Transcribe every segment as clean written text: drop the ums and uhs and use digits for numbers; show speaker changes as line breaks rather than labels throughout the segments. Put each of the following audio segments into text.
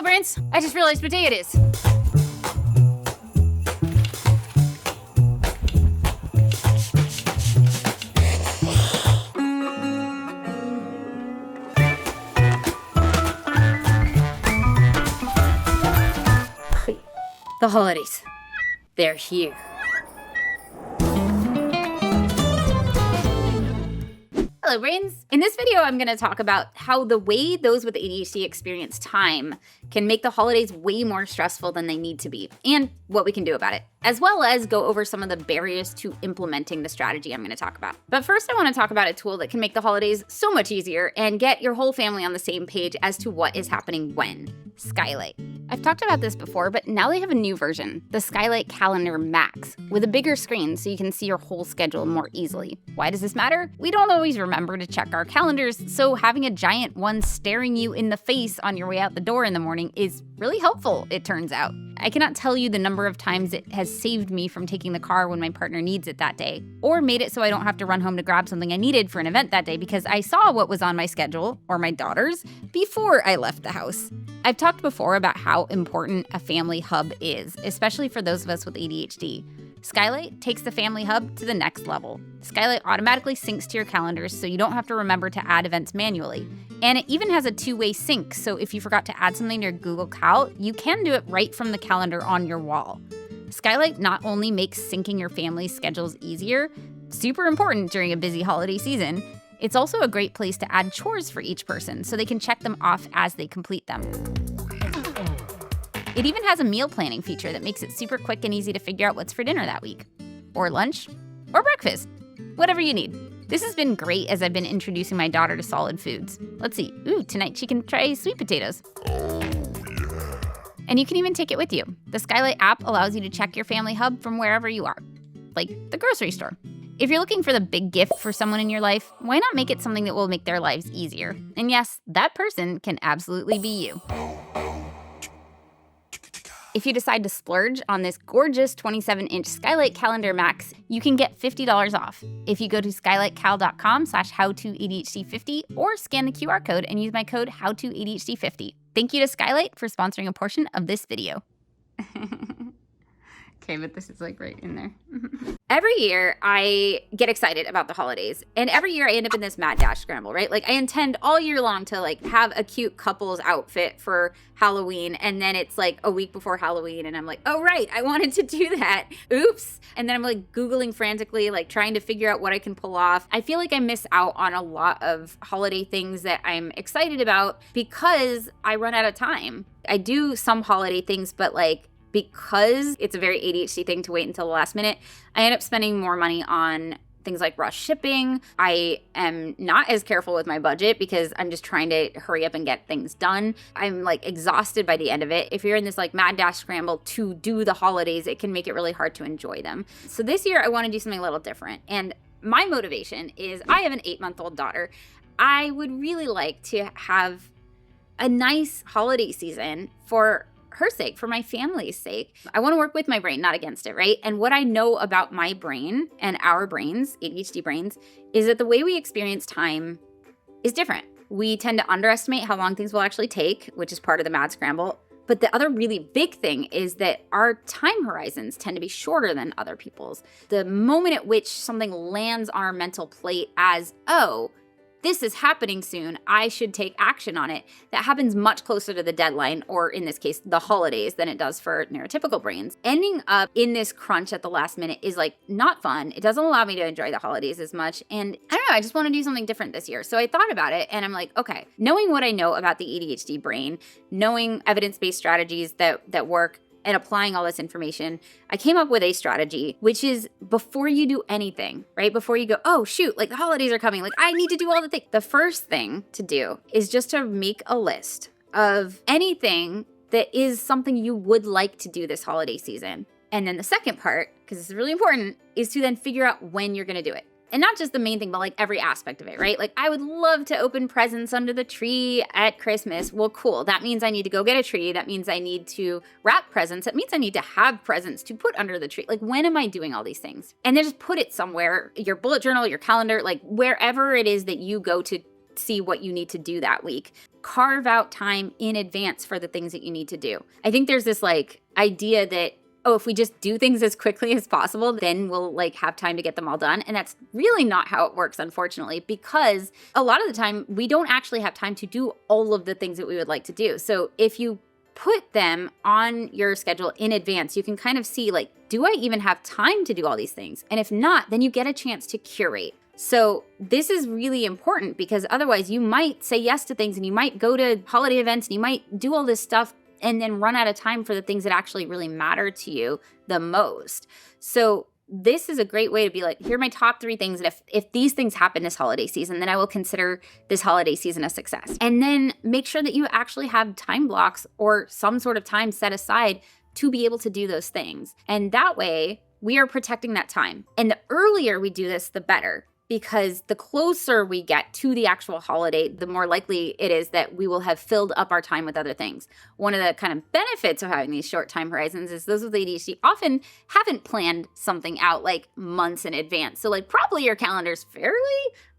Brains, I just realized what day it is. The holidays. They're here. Hello, Brains. In this video, I'm going to talk about how the way those with ADHD experience time can make the holidays way more stressful than they need to be, and what we can do about it, as well as go over some of the barriers to implementing the strategy I'm going to talk about. But first, I want to talk about a tool that can make the holidays so much easier and get your whole family on the same page as to what is happening when. Skylight. I've talked about this before, but now they have a new version, the Skylight Calendar Max, with a bigger screen so you can see your whole schedule more easily. Why does this matter? We don't always remember to check our calendars, so having a giant one staring you in the face on your way out the door in the morning is really helpful, it turns out. I cannot tell you the number of times it has saved me from taking the car when my partner needs it that day, or made it so I don't have to run home to grab something I needed for an event that day because I saw what was on my schedule, or my daughter's, before I left the house. I've talked before about how important a family hub is, especially for those of us with ADHD. Skylight takes the family hub to the next level. Skylight automatically syncs to your calendars so you don't have to remember to add events manually. And it even has a two-way sync, so if you forgot to add something to your Google Cal, you can do it right from the calendar on your wall. Skylight not only makes syncing your family's schedules easier, super important during a busy holiday season, it's also a great place to add chores for each person so they can check them off as they complete them. It even has a meal planning feature that makes it super quick and easy to figure out what's for dinner that week, or lunch, or breakfast, whatever you need. This has been great as I've been introducing my daughter to solid foods. Let's see, tonight she can try sweet potatoes. Oh, yeah. And you can even take it with you. The Skylight app allows you to check your family hub from wherever you are, like the grocery store. If you're looking for the big gift for someone in your life, why not make it something that will make their lives easier? And yes, that person can absolutely be you. If you decide to splurge on this gorgeous 27-inch Skylight Calendar Max, you can get $50 off if you go to skylightcal.com/howtoadhd50 or scan the QR code and use my code howtoadhd50. Thank you to Skylight for sponsoring a portion of this video. Okay, but this is like right in there. Every year I get excited about the holidays, and every year I end up in this mad Dash Scramble, right? Like I intend all year long to like have a cute couple's outfit for Halloween, and then it's like a week before Halloween and I'm like, oh right, I wanted to do that. Oops. And then I'm like Googling frantically, like trying to figure out what I can pull off. I feel like I miss out on a lot of holiday things that I'm excited about because I run out of time. I do some holiday things, but like because it's a very ADHD thing to wait until the last minute, I end up spending more money on things like rush shipping. I am not as careful with my budget because I'm just trying to hurry up and get things done. I'm like exhausted by the end of it. If you're in this like mad dash scramble to do the holidays, it can make it really hard to enjoy them. So this year I want to do something a little different. And my motivation is I have an 8-month-old daughter. I would really like to have a nice holiday season for her sake, for my family's sake. I want to work with my brain, not against it, right? And what I know about my brain and our brains, ADHD brains, is that the way we experience time is different. We tend to underestimate how long things will actually take, which is part of the mad scramble. But the other really big thing is that our time horizons tend to be shorter than other people's. The moment at which something lands on our mental plate as, oh, this is happening soon, I should take action on it, that happens much closer to the deadline, or in this case, the holidays, than it does for neurotypical brains. Ending up in this crunch at the last minute is like not fun. It doesn't allow me to enjoy the holidays as much. And I don't know, I just want to do something different this year. So I thought about it and I'm like, okay, knowing what I know about the ADHD brain, knowing evidence-based strategies that work, and applying all this information, I came up with a strategy, which is before you do anything, right? Before you go, oh shoot, like the holidays are coming, like I need to do all the things. The first thing to do is just to make a list of anything that is something you would like to do this holiday season. And then the second part, because this is really important, is to then figure out when you're gonna do it. And not just the main thing, but like every aspect of it, right? Like I would love to open presents under the tree at Christmas. Well, cool. That means I need to go get a tree. That means I need to wrap presents. That means I need to have presents to put under the tree. Like when am I doing all these things? And then just put it somewhere, your bullet journal, your calendar, like wherever it is that you go to see what you need to do that week. Carve out time in advance for the things that you need to do. I think there's this like idea that, oh, if we just do things as quickly as possible, then we'll like have time to get them all done. And that's really not how it works, unfortunately, because a lot of the time we don't actually have time to do all of the things that we would like to do. So if you put them on your schedule in advance, you can kind of see like, do I even have time to do all these things? And if not, then you get a chance to curate. So this is really important because otherwise you might say yes to things and you might go to holiday events and you might do all this stuff and then run out of time for the things that actually really matter to you the most. So this is a great way to be like, here are my top 3 things. And if these things happen this holiday season, then I will consider this holiday season a success. And then make sure that you actually have time blocks or some sort of time set aside to be able to do those things. And that way we are protecting that time. And the earlier we do this, the better. Because the closer we get to the actual holiday, the more likely it is that we will have filled up our time with other things. One of the kind of benefits of having these short time horizons is those with ADHD often haven't planned something out like months in advance. So like probably your calendar's fairly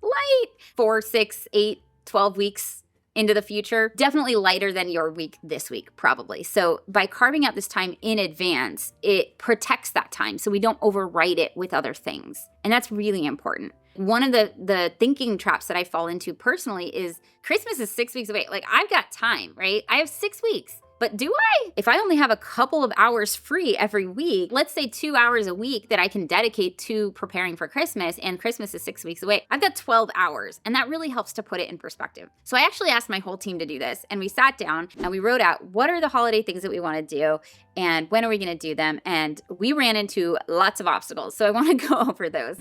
light, 4, 6, 8, 12 weeks into the future, definitely lighter than your week this week, probably. So by carving out this time in advance, it protects that time so we don't overwrite it with other things. And that's really important. One of the thinking traps that I fall into personally is Christmas is 6 weeks away. Like I've got time, right? I have 6 weeks. But do I? If I only have a couple of hours free every week, let's say 2 hours a week that I can dedicate to preparing for Christmas, and Christmas is 6 weeks away, I've got 12 hours. And that really helps to put it in perspective. So I actually asked my whole team to do this, and we sat down and we wrote out what are the holiday things that we want to do and when are we going to do them? And we ran into lots of obstacles. So I want to go over those.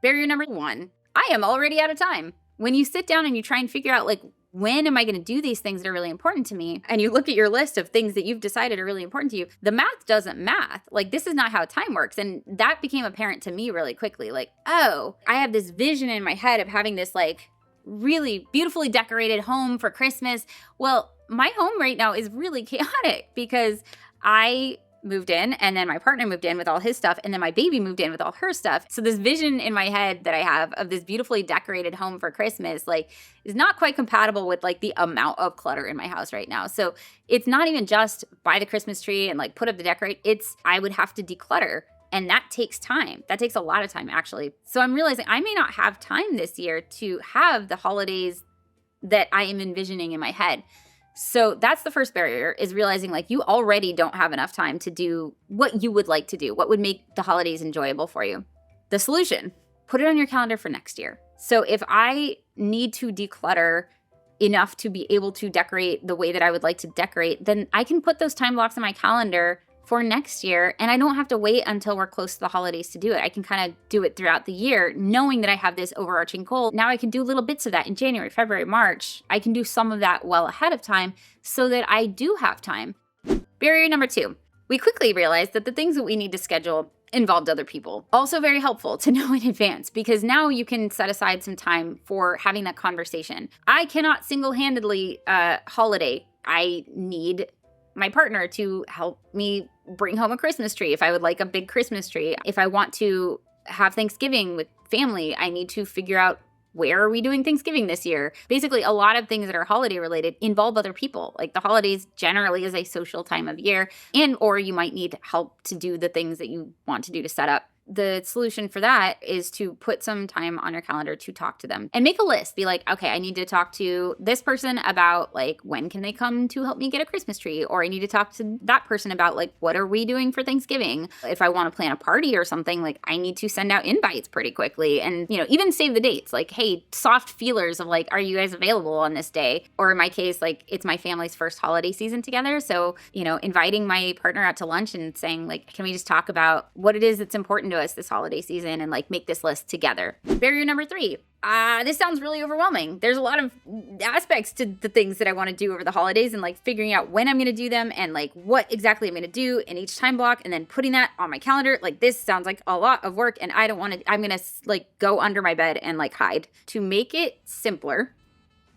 Barrier number 1, I am already out of time. When you sit down and you try and figure out like, when am I going to do these things that are really important to me? And you look at your list of things that you've decided are really important to you, the math doesn't math. Like this is not how time works. And that became apparent to me really quickly. Like, oh, I have this vision in my head of having this like really beautifully decorated home for Christmas. Well, my home right now is really chaotic because I moved in and then my partner moved in with all his stuff and then my baby moved in with all her stuff. So this vision in my head that I have of this beautifully decorated home for Christmas like is not quite compatible with like the amount of clutter in my house right now. So it's not even just buy the Christmas tree and like put up the decorate. It's I would have to declutter. And that takes time. That takes a lot of time actually. So I'm realizing I may not have time this year to have the holidays that I am envisioning in my head. So that's the first barrier is realizing like you already don't have enough time to do what you would like to do, what would make the holidays enjoyable for you. The solution, put it on your calendar for next year. So if I need to declutter enough to be able to decorate the way that I would like to decorate, then I can put those time blocks on my calendar for next year, and I don't have to wait until we're close to the holidays to do it. I can kind of do it throughout the year, knowing that I have this overarching goal. Now I can do little bits of that in January, February, March. I can do some of that well ahead of time so that I do have time. Barrier number 2, we quickly realized that the things that we need to schedule involved other people. Also very helpful to know in advance because now you can set aside some time for having that conversation. I cannot single-handedly holiday. I need my partner to help me bring home a Christmas tree if I would like a big Christmas tree. If I want to have Thanksgiving with family, I need to figure out where are we doing Thanksgiving this year? Basically, a lot of things that are holiday related involve other people. Like the holidays generally is a social time of year, and or you might need help to do the things that you want to do to set up. The solution for that is to put some time on your calendar to talk to them and make a list. Be like, okay, I need to talk to this person about like, when can they come to help me get a Christmas tree? Or I need to talk to that person about like, what are we doing for Thanksgiving? If I want to plan a party or something, like I need to send out invites pretty quickly and, you know, even save the dates. Like, hey, soft feelers of like, are you guys available on this day? Or in my case, like it's my family's first holiday season together. So, you know, inviting my partner out to lunch and saying like, can we just talk about what it is that's important to us this holiday season and like make this list together. Barrier number 3. This sounds really overwhelming. There's a lot of aspects to the things that I want to do over the holidays and like figuring out when I'm going to do them and like what exactly I'm going to do in each time block and then putting that on my calendar. Like this sounds like a lot of work and I don't want to, I'm going to like go under my bed and like hide. To make it simpler,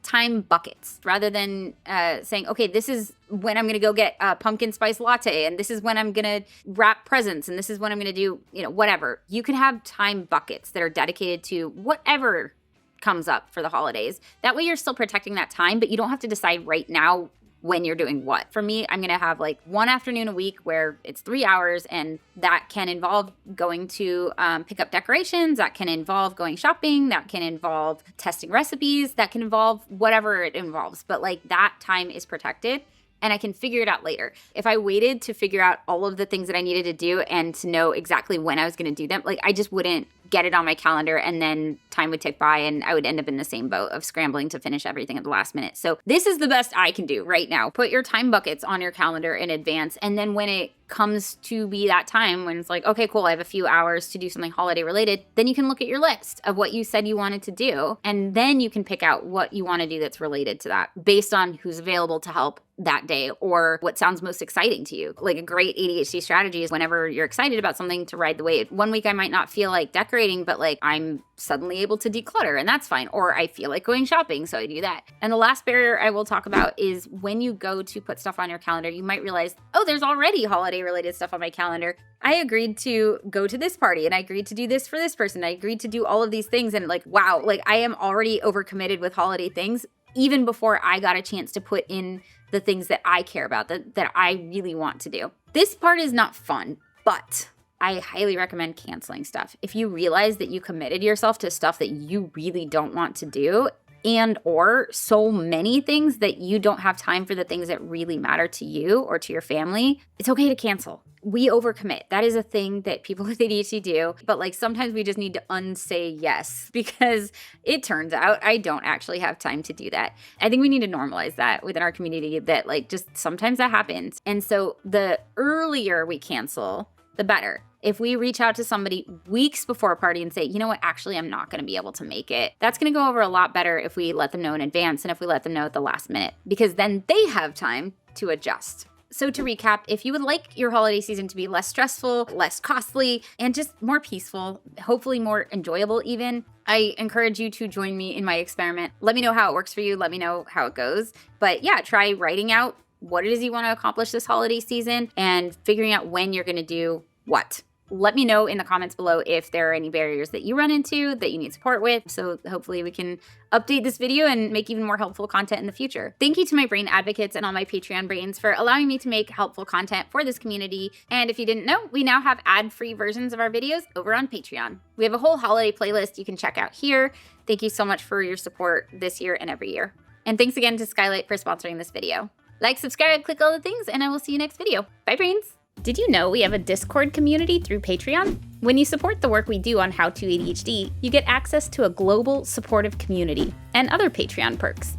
time buckets rather than saying, okay, this is when I'm going to go get a pumpkin spice latte and this is when I'm going to wrap presents and this is when I'm going to do, you know, whatever. You can have time buckets that are dedicated to whatever comes up for the holidays. That way you're still protecting that time, but you don't have to decide right now when you're doing what. For me, I'm going to have like one afternoon a week where it's 3 hours, and that can involve going to pick up decorations, that can involve going shopping, that can involve testing recipes, that can involve whatever it involves. But like that time is protected, and I can figure it out later. If I waited to figure out all of the things that I needed to do and to know exactly when I was going to do them, like I just wouldn't get it on my calendar, and then time would tick by and I would end up in the same boat of scrambling to finish everything at the last minute. So this is the best I can do right now. Put your time buckets on your calendar in advance, and then when it comes to be that time when it's like, okay, cool, I have a few hours to do something holiday related, then you can look at your list of what you said you wanted to do, and then you can pick out what you want to do that's related to that based on who's available to help that day or what sounds most exciting to you. Like a great ADHD strategy is whenever you're excited about something to ride the wave. One week I might not feel like decorating, but like I'm suddenly able to declutter, and that's fine. Or I feel like going shopping, so I do that. And the last barrier I will talk about is when you go to put stuff on your calendar, you might realize, oh, there's already holiday related stuff on my calendar. I agreed to go to this party, and I agreed to do this for this person. I agreed to do all of these things, and like, wow, like I am already overcommitted with holiday things even before I got a chance to put in the things that I care about, that I really want to do. This part is not fun, but I highly recommend canceling stuff. If you realize that you committed yourself to stuff that you really don't want to do, and or so many things that you don't have time for the things that really matter to you or to your family, it's okay to cancel. We overcommit. That is a thing that people with ADHD do, but like sometimes we just need to unsay yes, because it turns out I don't actually have time to do that. I think we need to normalize that within our community, that like just sometimes that happens. And so the earlier we cancel, the better. If we reach out to somebody weeks before a party and say, you know what, actually, I'm not going to be able to make it, that's going to go over a lot better if we let them know in advance and if we let them know at the last minute, because then they have time to adjust. So to recap, if you would like your holiday season to be less stressful, less costly, and just more peaceful, hopefully more enjoyable even, I encourage you to join me in my experiment. Let me know how it works for you. Let me know how it goes. But yeah, try writing out what it is you want to accomplish this holiday season and figuring out when you're going to do what. Let me know in the comments below if there are any barriers that you run into that you need support with, so hopefully we can update this video and make even more helpful content in the future. Thank you to my brain advocates and all my Patreon brains for allowing me to make helpful content for this community. And if you didn't know, we now have ad-free versions of our videos over on Patreon. We have a whole holiday playlist you can check out here. Thank you so much for your support this year and every year. And thanks again to Skylight for sponsoring this video. Like, subscribe, click all the things, and I will see you next video. Bye, brains! Did you know we have a Discord community through Patreon? When you support the work we do on How to ADHD, you get access to a global supportive community and other Patreon perks.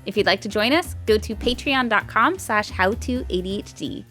If you'd like to join us, go to patreon.com/howtoadhd.